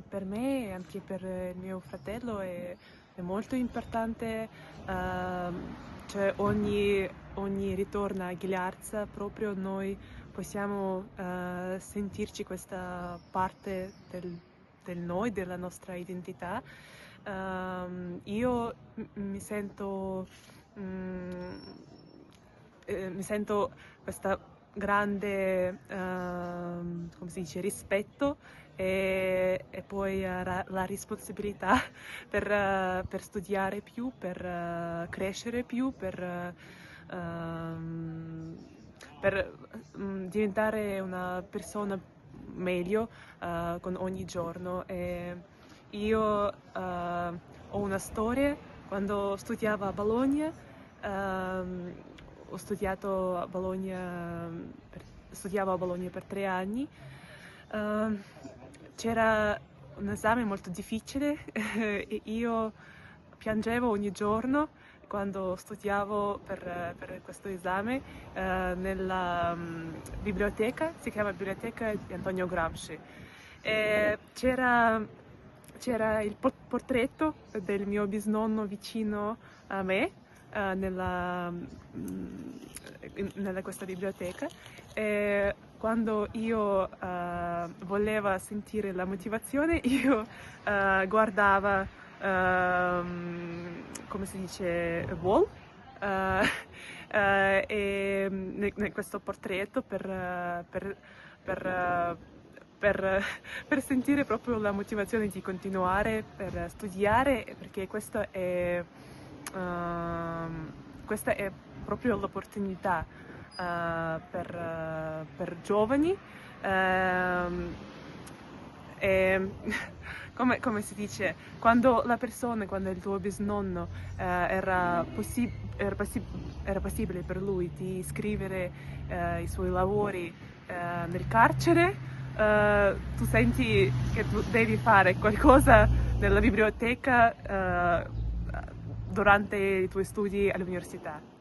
per me e anche per il mio fratello è molto importante, cioè ogni ritorno a Ghilarza proprio noi possiamo sentirci questa parte del noi, della nostra identità. Io mm, mi sento questa grande, come si dice, rispetto e poi la responsabilità per studiare più, per crescere più, ehm, diventare una persona meglio con ogni giorno. E io ho una storia. Quando studiavo a Bologna, ho studiato a Bologna studiavo a Bologna per 3 anni. Ehm, C'era un esame molto difficile e io piangevo ogni giorno quando studiavo per questo esame nella biblioteca, si chiama Biblioteca di Antonio Gramsci. E c'era il portretto del mio bisnonno vicino a me nella questa biblioteca, e quando io volevo sentire la motivazione io guardavo, come si dice, Wall, e questo portretto per, per sentire proprio la motivazione di continuare per studiare, perché questa è proprio l'opportunità per giovani. E, come si dice, quando quando il tuo bisnonno era possibile per lui di scrivere i suoi lavori nel carcere, tu senti che tu devi fare qualcosa nella biblioteca durante i tuoi studi all'università.